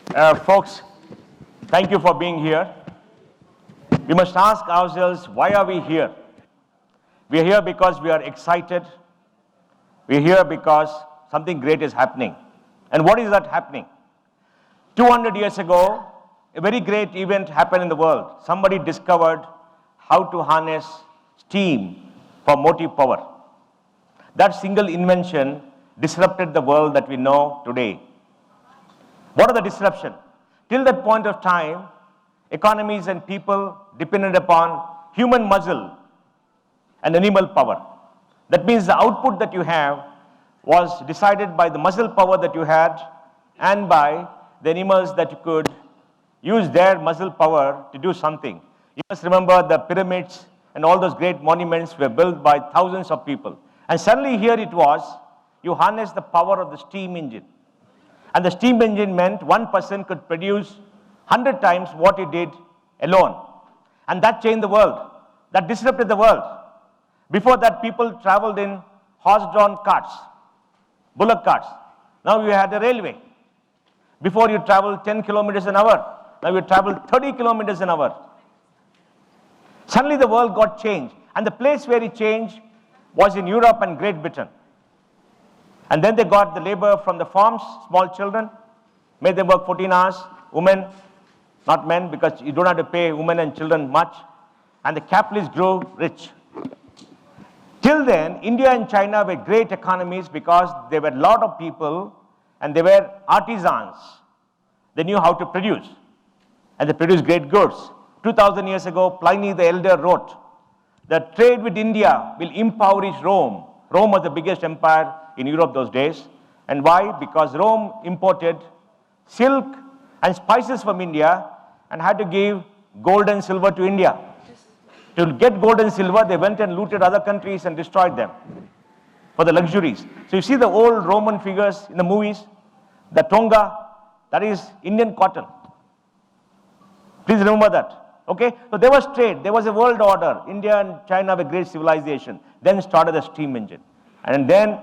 Folks, thank you for being here. We must ask ourselves, why are we here? We are here because we are excited. We are here because something great is happening. And what is that happening? 200 years ago, a very great event happened in the world. Somebody discovered how to harness steam for motive power. That single invention disrupted the world that we know today. What are the disruption? Till that point of time, economies and people depended upon human muscle and animal power. That means the output that you have was decided by the muscle power that you had and by the animals that you could use their muscle power to do something. You must remember the pyramids and all those great monuments were built by thousands of people. And suddenly here it was, you harness the power of the steam engine. And the steam engine meant one person could produce 100 times what he did alone. And that changed the world. That disrupted the world. Before that, people traveled in horse-drawn carts, bullock carts. Now you had a railway. Before you traveled 10 kilometers an hour. Now you travel 30 kilometers an hour. Suddenly the world got changed. And the place where it changed was in Europe and Great Britain. And then they got the labor from the farms, small children, made them work 14 hours, women, not men, because you don't have to pay women and children much. And the capitalists grew rich. Till then, India and China were great economies because there were a lot of people and they were artisans. They knew how to produce. And they produced great goods. 2000 years ago, Pliny the Elder wrote that trade with India will impoverish Rome. Rome was the biggest empire in Europe those days. And why? Because Rome imported silk and spices from India and had to give gold and silver to India. To get gold and silver, they went and looted other countries and destroyed them for the luxuries. So you see the old Roman figures in the movies, the tonga, that is Indian cotton. Please remember that. Okay? So there was trade, there was a world order. India and China were great civilization. Then started the steam engine. And then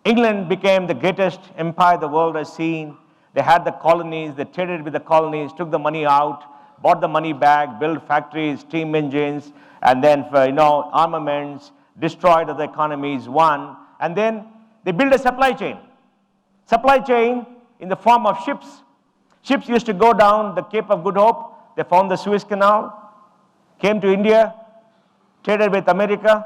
England became the greatest empire the world has seen. They had the colonies, they traded with the colonies, took the money out, bought the money back, built factories, steam engines, and then armaments, destroyed other economies, won. And then they built a supply chain. Supply chain in the form of ships. Ships used to go down the Cape of Good Hope. They found the Suez Canal, came to India, traded with America.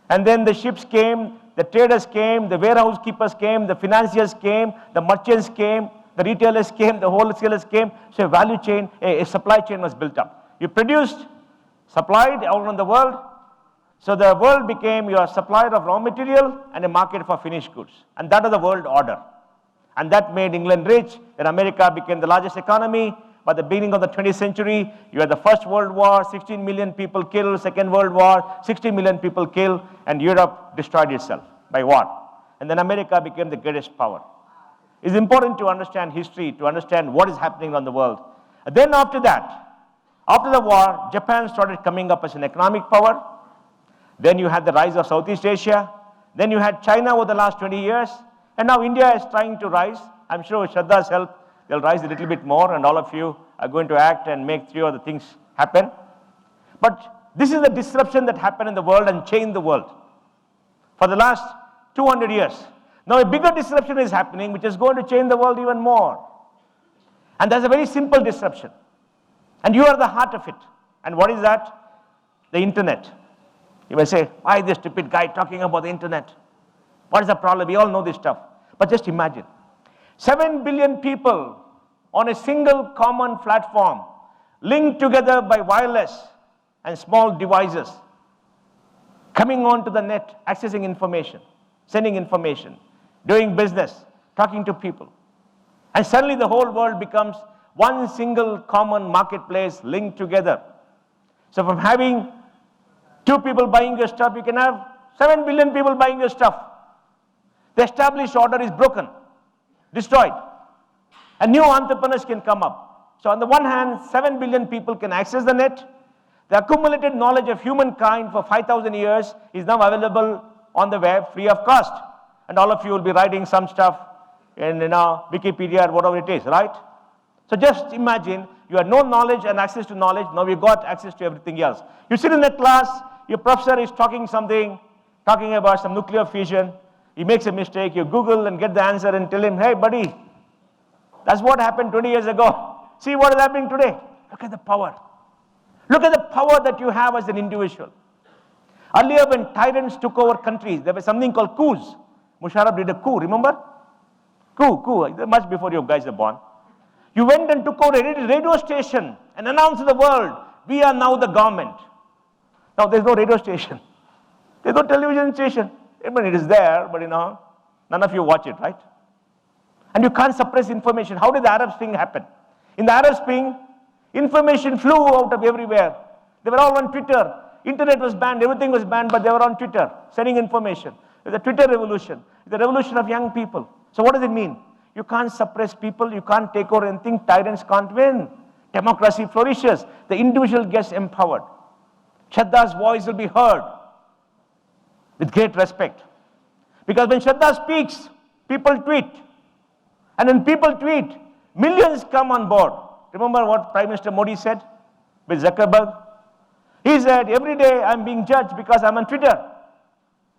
And then the ships came, the traders came, the warehouse keepers came, the financiers came, the merchants came, the retailers came, the wholesalers came. So a value chain, a supply chain was built up. You produced, supplied all around the world. So the world became your supplier of raw material and a market for finished goods. And that was the world order. And that made England rich. Then America became the largest economy. By the beginning of the 20th century, you had the First World War, 16 million people killed, Second World War, 60 million people killed, and Europe destroyed itself by war. And then America became the greatest power. It's important to understand history, to understand what is happening on the world. And then after that, after the war, Japan started coming up as an economic power. Then you had the rise of Southeast Asia. Then you had China over the last 20 years. And now India is trying to rise. I'm sure with Shraddha's help, they'll rise a little bit more, and all of you are going to act and make three other things happen. But this is the disruption that happened in the world and changed the world for the last 200 years. Now a bigger disruption is happening, which is going to change the world even more. And that's a very simple disruption. And you are the heart of it. And what is that? The internet. You may say, why is this stupid guy talking about the internet? What is the problem? We all know this stuff. But just imagine. 7 billion people on a single common platform, linked together by wireless and small devices, coming onto the net, accessing information, sending information, doing business, talking to people. And suddenly the whole world becomes one single common marketplace linked together. So from having 2 people buying your stuff, you can have 7 billion people buying your stuff. The established order is broken, destroyed. And new entrepreneurs can come up. So on the one hand, 7 billion people can access the net. The accumulated knowledge of humankind for 5,000 years is now available on the web free of cost. And all of you will be writing some stuff in Wikipedia or whatever it is, right? So just imagine, you had no knowledge and access to knowledge, now you got access to everything else. You sit in a class, your professor is talking about some nuclear fission, he makes a mistake, you Google and get the answer and tell him, hey buddy, that's what happened 20 years ago. See what is happening today. Look at the power. Look at the power that you have as an individual. Earlier when tyrants took over countries, there was something called coups. Musharraf did a coup, remember? Coup, much before you guys were born. You went and took over a radio station and announced to the world, we are now the government. Now there's no radio station. There's no television station. I mean, it is there, but none of you watch it, right? And you can't suppress information. How did the Arab Spring happen? In the Arab Spring, information flew out of everywhere. They were all on Twitter. Internet was banned, everything was banned, but they were on Twitter, sending information. It's a Twitter revolution. It's the revolution of young people. So what does it mean? You can't suppress people, you can't take over anything, tyrants can't win. Democracy flourishes, the individual gets empowered. Shraddha's voice will be heard with great respect. Because when Shraddha speaks, people tweet. And when people tweet, millions come on board. Remember what Prime Minister Modi said with Zuckerberg? He said, every day I'm being judged because I'm on Twitter.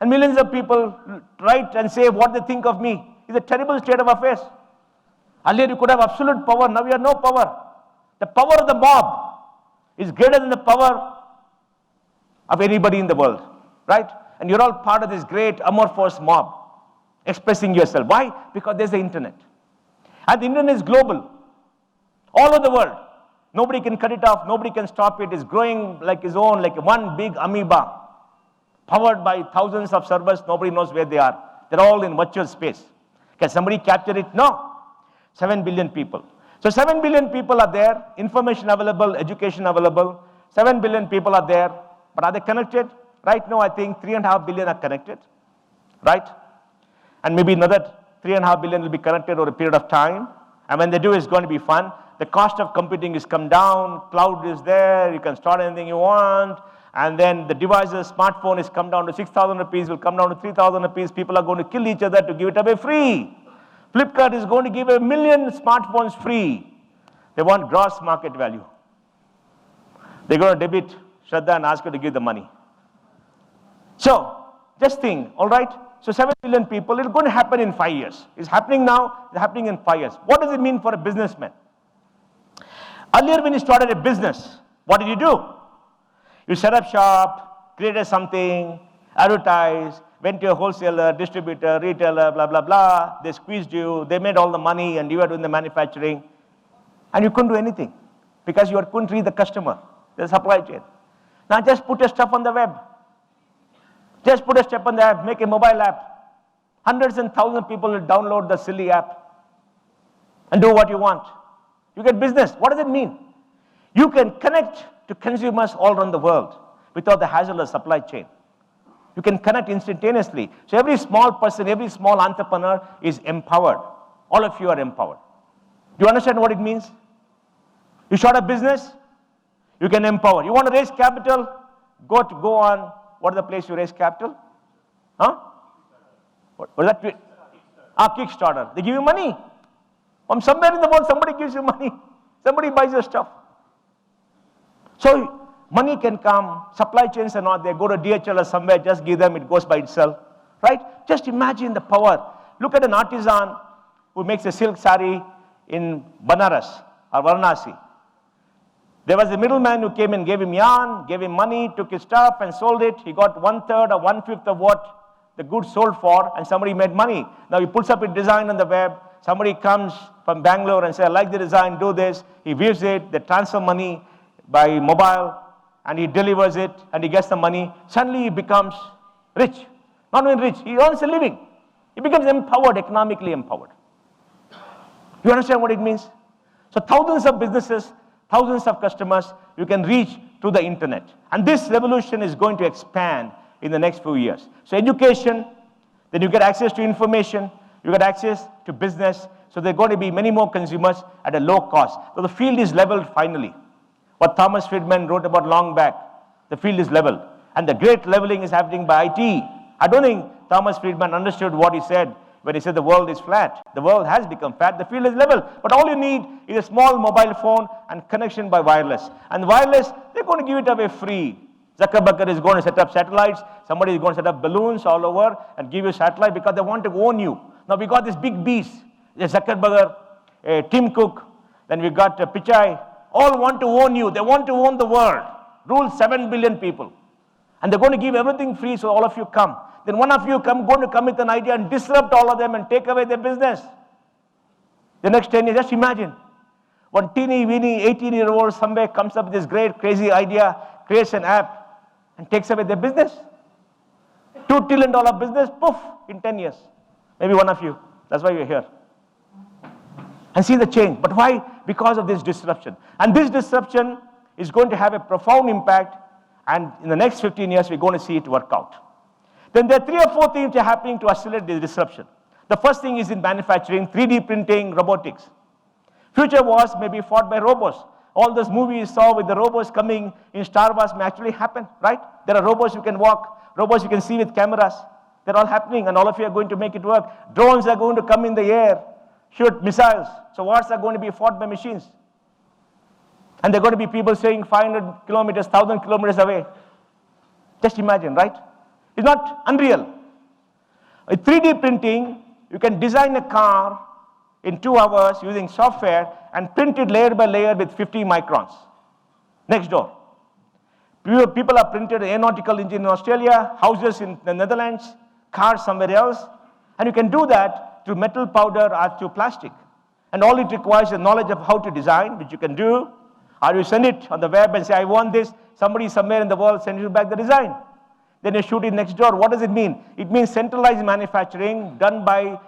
And millions of people write and say what they think of me. It's a terrible state of affairs. Earlier you could have absolute power, now you have no power. The power of the mob is greater than the power of anybody in the world, right? And you're all part of this great amorphous mob, expressing yourself. Why? Because there's the internet. And the internet is global, all over the world. Nobody can cut it off, nobody can stop it. It's growing like its own, like one big amoeba, powered by thousands of servers, nobody knows where they are. They're all in virtual space. Can somebody capture it? No. 7 billion people. So 7 billion people are there, information available, education available. 7 billion people are there, but are they connected? Right now, I think 3.5 billion are connected, right? And maybe another 3.5 billion will be connected over a period of time. And when they do, it's going to be fun. The cost of computing is come down, cloud is there, you can start anything you want. And then the devices, smartphone is come down to 6,000 rupees, will come down to 3,000 rupees. People are going to kill each other to give it away free. Flipkart is going to give 1 million smartphones free. They want gross market value. They're going to debit Shraddha and ask her to give the money. So, just think, all right? So 7 billion people, it's going to happen in 5 years. It's happening now, it's happening in 5 years. What does it mean for a businessman? Earlier when you started a business, what did you do? You set up shop, created something, advertised, went to a wholesaler, distributor, retailer, blah, blah, blah. They squeezed you, they made all the money, and you were doing the manufacturing. And you couldn't do anything because you couldn't read the customer, the supply chain. Now just put your stuff on the web. Just put a step on the app, make a mobile app. Hundreds and thousands of people will download the silly app and do what you want. You get business. What does it mean? You can connect to consumers all around the world without the hassle of supply chain. You can connect instantaneously. So every small person, every small entrepreneur is empowered. All of you are empowered. Do you understand what it means? You start a business, you can empower. You want to raise capital, go on. What is the place you raise capital? Huh? What is that? Kickstarter. They give you money. From somewhere in the world, somebody gives you money. Somebody buys your stuff. So money can come. Supply chains are not there. Go to DHL or somewhere, just give them, it goes by itself. Right? Just imagine the power. Look at an artisan who makes a silk sari in Banaras or Varanasi. There was a middleman who came and gave him yarn, gave him money, took his stuff and sold it. He got 1/3 or 1/5 of what the goods sold for, and somebody made money. Now he puts up a design on the web. Somebody comes from Bangalore and says, I like the design, do this. He weaves it, they transfer money by mobile, and he delivers it, and he gets the money. Suddenly he becomes rich. Not only rich, he earns a living. He becomes empowered, economically empowered. You understand what it means? So thousands of businesses, thousands of customers you can reach through the internet. And this revolution is going to expand in the next few years. So education, then you get access to information, you get access to business. So there are going to be many more consumers at a low cost. So the field is leveled finally. What Thomas Friedman wrote about long back, the field is leveled. And the great leveling is happening by IT. I don't think Thomas Friedman understood what he said when he said the world is flat. The world has become flat. The field is level. But all you need is a small mobile phone and connection by wireless. And wireless, they're going to give it away free. Zuckerberg is going to set up satellites. Somebody is going to set up balloons all over and give you satellite because they want to own you. Now we got this big beast. There's Zuckerberg, Tim Cook, then we got Pichai. All want to own you. They want to own the world. Rule 7 billion people. And they're going to give everything free so all of you come. Then one of you going to come with an idea and disrupt all of them and take away their business. The next 10 years, just imagine. One teeny weeny 18-year-old somewhere comes up with this great crazy idea, creates an app and takes away their business. $2 trillion business, poof, in 10 years. Maybe one of you. That's why you're here. And see the change. But why? Because of this disruption. And this disruption is going to have a profound impact, and in the next 15 years, we're going to see it work out. Then there are 3 or 4 things that are happening to accelerate this disruption. The first thing is in manufacturing, 3D printing, robotics. Future wars may be fought by robots. All those movies you saw with the robots coming in Star Wars may actually happen, right? There are robots you can walk, robots you can see with cameras. They're all happening, and all of you are going to make it work. Drones are going to come in the air, shoot missiles. So wars are going to be fought by machines. And there are going to be people saying 500 kilometers, 1,000 kilometers away. Just imagine, right? It's not unreal. With 3D printing, you can design a car in 2 hours using software and print it layer by layer with 50 microns. Next door. People have printed an aeronautical engine in Australia, houses in the Netherlands, cars somewhere else. And you can do that through metal powder or through plastic. And all it requires is knowledge of how to design, which you can do. Or you send it on the web and say, I want this. Somebody somewhere in the world sends you back the design. Then you shoot it next door. What does it mean? It means centralized manufacturing done by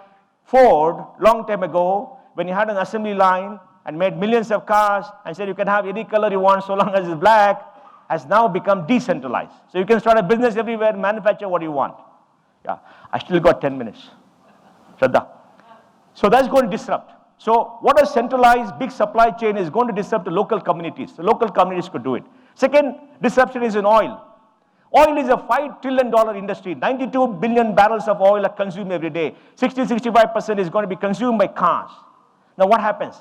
Ford long time ago when you had an assembly line and made millions of cars and said you can have any color you want so long as it's black, has now become decentralized. So you can start a business everywhere, manufacture what you want. Yeah, I still got 10 minutes. Shraddha. So that's going to disrupt. So what a centralized big supply chain is going to disrupt the local communities. The local communities could do it. Second disruption is in oil. Oil is a $5 trillion industry. 92 billion barrels of oil are consumed every day. 60-65% is going to be consumed by cars. Now what happens?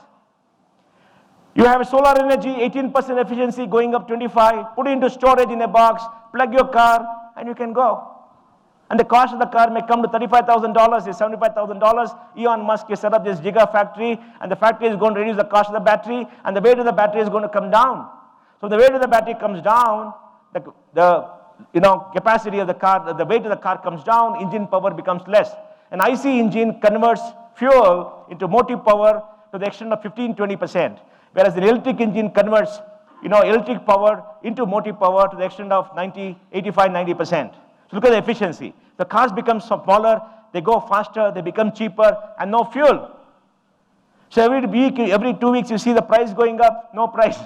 You have solar energy, 18% efficiency going up 25, put it into storage in a box, plug your car, and you can go. And the cost of the car may come to $35,000, $75,000. Elon Musk has set up this gigafactory, and the factory is going to reduce the cost of the battery, and the weight of the battery is going to come down. So the weight of the battery comes down, the capacity of the car, the weight of the car comes down, engine power becomes less. An IC engine converts fuel into motive power to the extent of 15-20%, whereas the electric engine converts electric power into motive power to the extent of 85-90%. So look at the efficiency. The cars become smaller, they go faster, they become cheaper, and no fuel. So every week, every 2 weeks, you see the price going up, no price.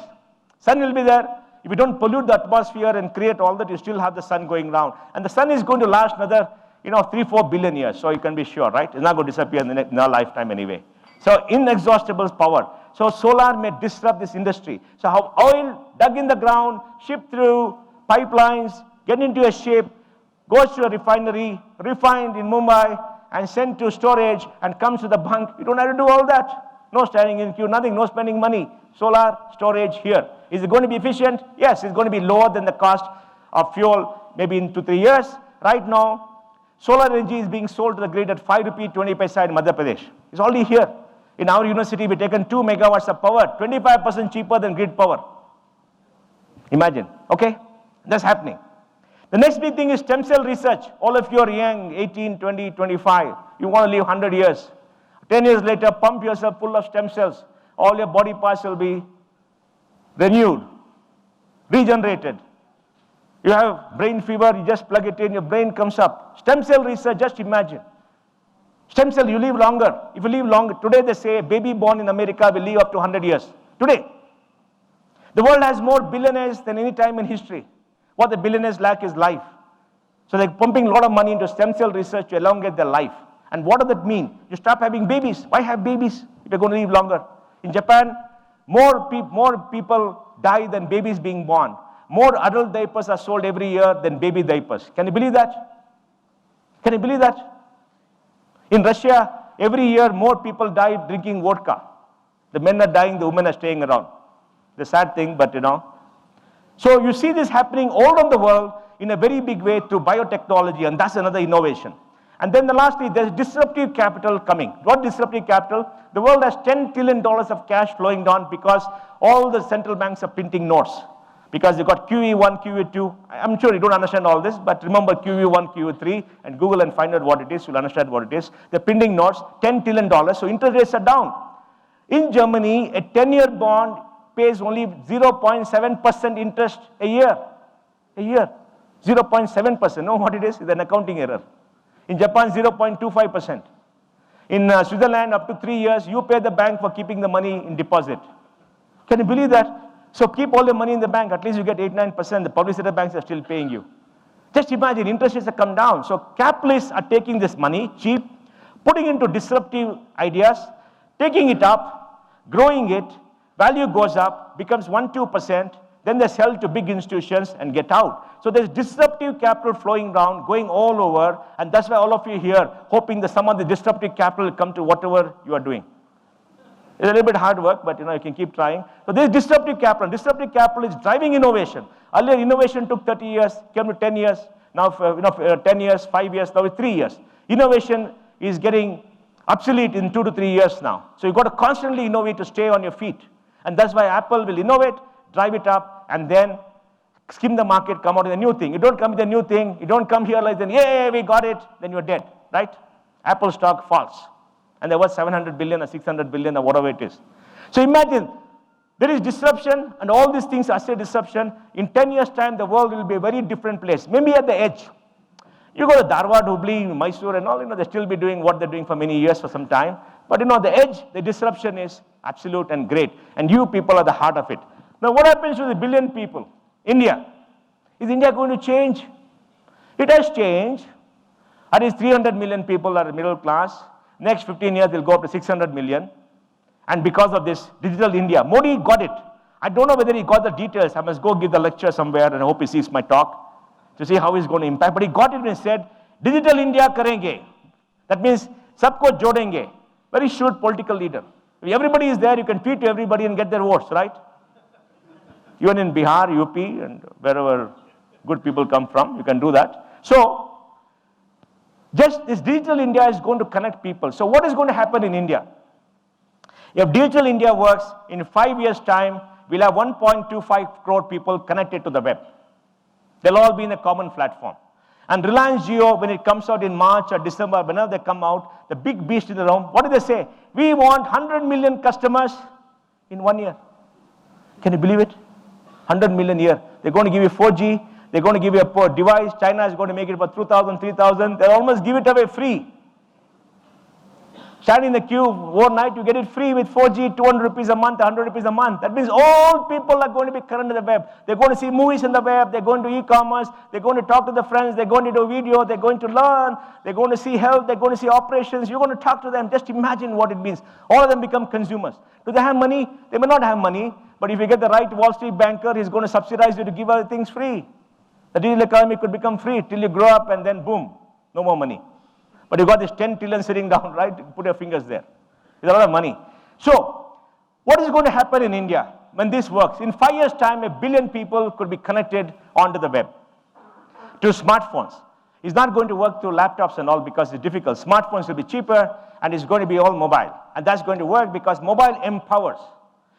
Sun will be there. If you don't pollute the atmosphere and create all that, you still have the sun going round. And the sun is going to last another 3-4 billion years, so you can be sure, right? It's not going to disappear in our lifetime anyway. So inexhaustible power. So solar may disrupt this industry. So how oil dug in the ground, shipped through pipelines, get into a ship, goes to a refinery, refined in Mumbai, and sent to storage, and comes to the bank. You don't have to do all that. No standing in queue, nothing, no spending money. Solar storage here. Is it going to be efficient? Yes, it's going to be lower than the cost of fuel maybe in 2-3 years. Right now, solar energy is being sold to the grid at 5 rupees 20 paisa in Madhya Pradesh. It's already here. In our university, we've taken 2 megawatts of power, 25% cheaper than grid power. Imagine, okay? That's happening. The next big thing is stem cell research. All of you are young, 18, 20, 25. You want to live 100 years. 10 years later, pump yourself full of stem cells. All your body parts will be renewed, regenerated. You have brain fever, you just plug it in, your brain comes up. Stem cell research, just imagine. Stem cell, you live longer. If you live longer, today they say a baby born in America will live up to 100 years. Today. The world has more billionaires than any time in history. What the billionaires lack is life. So they're pumping a lot of money into stem cell research to elongate their life. And what does that mean? You stop having babies. Why have babies if you're going to live longer? In Japan, more people die than babies being born. More adult diapers are sold every year than baby diapers. Can you believe that? Can you believe that? In Russia, every year more people die drinking vodka. The men are dying, the women are staying around. The sad thing, but So you see this happening all around the world in a very big way through biotechnology, and that's another innovation. And then lastly, there's disruptive capital coming. What disruptive capital? The world has $10 trillion of cash flowing down because all the central banks are printing notes. Because they got QE1, QE2. I'm sure you don't understand all this, but remember QE1, QE3, and Google and find out what it is, you'll understand what it is. They're printing notes, $10 trillion, so interest rates are down. In Germany, a 10-year bond pays only 0.7% interest a year. A year. 0.7%. Know what it is? It's an accounting error. In Japan, 0.25%. In Switzerland, up to 3 years, you pay the bank for keeping the money in deposit. Can you believe that? So keep all the money in the bank, at least you get 8-9%. The public sector banks are still paying you. Just imagine, interest rates have come down. So capitalists are taking this money, cheap, putting into disruptive ideas, taking it up, growing it, value goes up, becomes 1-2%, then they sell to big institutions and get out. So there's disruptive capital flowing down, going all over, and that's why all of you here hoping that some of the disruptive capital will come to whatever you are doing. It's a little bit hard work, but you can keep trying. So there's disruptive capital. Disruptive capital is driving innovation. Earlier, innovation took 30 years, came to 10 years. Now, 10 years, 5 years, now it's 3 years. Innovation is getting obsolete in 2 to 3 years now. So you've got to constantly innovate to stay on your feet. And that's why Apple will innovate, drive it up, and then skim the market, come out with a new thing. You don't come with a new thing. You don't come here like, then, yeah, we got it, then you're dead, right? Apple stock falls. And there was 700 billion or 600 billion or whatever it is. So imagine, there is disruption, and all these things are still disruption. In 10 years' time, the world will be a very different place, maybe at the edge. You go to Dharwad, Hubli, Mysore, and all, they still be doing what they're doing for many years for some time. But the edge, the disruption is absolute and great. And you people are the heart of it. Now, what happens to the billion people? India. Is India going to change? It has changed. At least 300 million people are middle class. Next 15 years, they'll go up to 600 million. And because of this digital India, Modi got it. I don't know whether he got the details. I must go give the lecture somewhere, and I hope he sees my talk to see how he's going to impact. But he got it when he said, digital India karenge. That means, sabko jodenge. Very shrewd political leader. If everybody is there, you can feed to everybody and get their votes, right? Even in Bihar, UP, and wherever good people come from, you can do that. So, just this digital India is going to connect people. So what is going to happen in India? If digital India works, in 5 years' time, we'll have 1.25 crore people connected to the web. They'll all be in a common platform. And Reliance Jio, when it comes out in March or December, whenever they come out, the big beast in the room, what do they say? We want 100 million customers in 1 year. Can you believe it? 100 million a year. They're going to give you 4G. They're going to give you a device. China is going to make it for 2,000, 3,000. They'll almost give it away free. Stand in the queue overnight, you get it free with 4G, 200 rupees a month, 100 rupees a month. That means all people are going to be current to the web. They're going to see movies in the web. They're going to e-commerce. They're going to talk to the friends. They're going to do video. They're going to learn. They're going to see health. They're going to see operations. You're going to talk to them. Just imagine what it means. All of them become consumers. Do they have money? They may not have money. But if you get the right Wall Street banker, he's going to subsidize you to give other things free. The digital economy could become free till you grow up and then boom, no more money. But you got this 10 trillion sitting down, right? Put your fingers there. It's a lot of money. So, what is going to happen in India when this works? In 5 years' time, 1 billion people could be connected onto the web to smartphones. It's not going to work through laptops and all because it's difficult. Smartphones will be cheaper and it's going to be all mobile. And that's going to work because mobile empowers.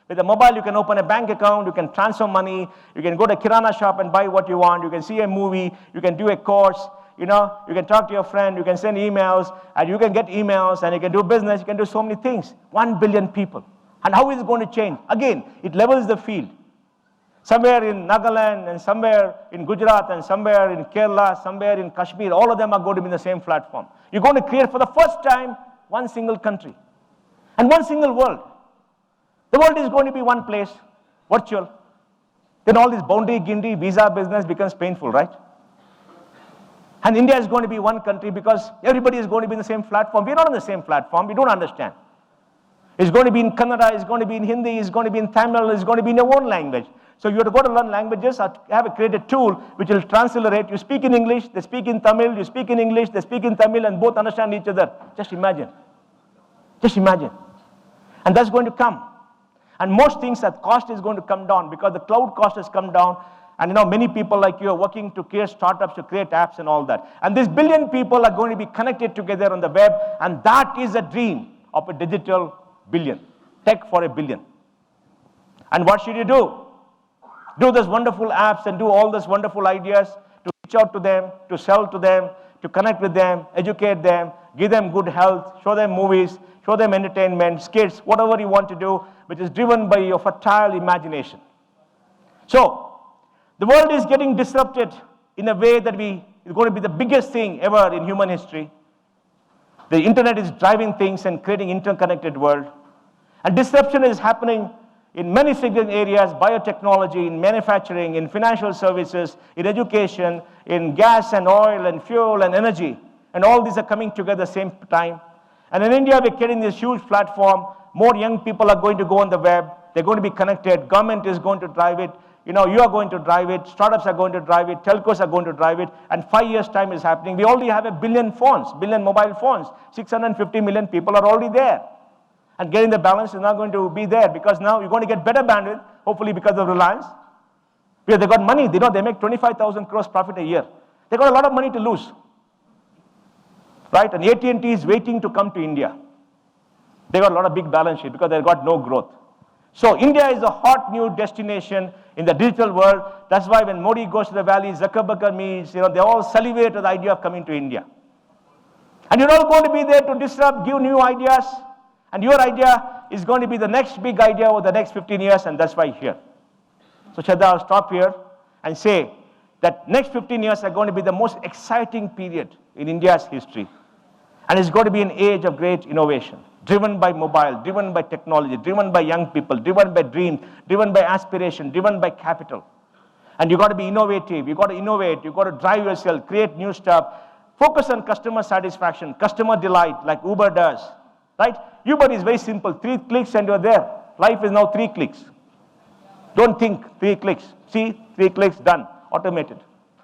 With a mobile, you can open a bank account, you can transfer money, you can go to a Kirana shop and buy what you want, you can see a movie, you can do a course, you can talk to your friend, you can send emails, and you can get emails, and you can do business, you can do so many things. 1 billion people. And how is it going to change? Again, it levels the field. Somewhere in Nagaland, and somewhere in Gujarat, and somewhere in Kerala, somewhere in Kashmir, all of them are going to be in the same platform. You're going to create for the first time one single country and one single world. The world is going to be one place, virtual. Then all this boundary, gindi, visa business becomes painful, right? And India is going to be one country because everybody is going to be in the same platform. We're not on the same platform. We don't understand. It's going to be in Kannada, it's going to be in Hindi, it's going to be in Tamil, it's going to be in your own language. So you have to go to learn languages or have a created tool which will transliterate. You speak in English, they speak in Tamil, you speak in English, they speak in Tamil, and both understand each other. Just imagine. Just imagine. And that's going to come. And most things that cost is going to come down because the cloud cost has come down. And many people like you are working to create startups, to create apps and all that. And these billion people are going to be connected together on the web. And that is a dream of a digital billion. Tech for a billion. And what should you do? Do those wonderful apps and do all those wonderful ideas to reach out to them, to sell to them, to connect with them, educate them, give them good health, show them movies, show them entertainment, skits, whatever you want to do, which is driven by your fertile imagination. So, the world is getting disrupted in a way that is going to be the biggest thing ever in human history. The internet is driving things and creating interconnected world. And disruption is happening in many significant areas: biotechnology, in manufacturing, in financial services, in education, in gas and oil and fuel and energy. And all these are coming together at the same time. And in India, we're getting this huge platform. More young people are going to go on the web. They're going to be connected. Government is going to drive it. You are going to drive it. Startups are going to drive it. Telcos are going to drive it. And 5 years' time is happening. We already have 1 billion phones, billion mobile phones. 650 million people are already there. And getting the balance is not going to be there because now you're going to get better bandwidth, hopefully because of Reliance. Because they got money. They make 25,000 crores profit a year. They got a lot of money to lose. Right? And AT&T is waiting to come to India. They got a lot of big balance sheet because they got no growth. So India is a hot new destination in the digital world. That's why when Modi goes to the valley, Zuckerberg meets, they all salivate at the idea of coming to India. And you're all going to be there to disrupt, give new ideas. And your idea is going to be the next big idea over the next 15 years, and that's why you're here. So Shraddha, I'll stop here and say that next 15 years are going to be the most exciting period in India's history. And it's going to be an age of great innovation, driven by mobile, driven by technology, driven by young people, driven by dreams, driven by aspiration, driven by capital. And you've got to be innovative, you've got to innovate, you've got to drive yourself, create new stuff, focus on customer satisfaction, customer delight like Uber does, right? Uber is very simple, 3 clicks and you're there. Life is now 3 clicks. Don't think 3 clicks. See, 3 clicks, done, automated.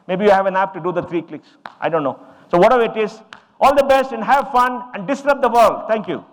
Maybe you have an app to do the 3 clicks. I don't know. So whatever it is, all the best and have fun and disrupt the world. Thank you.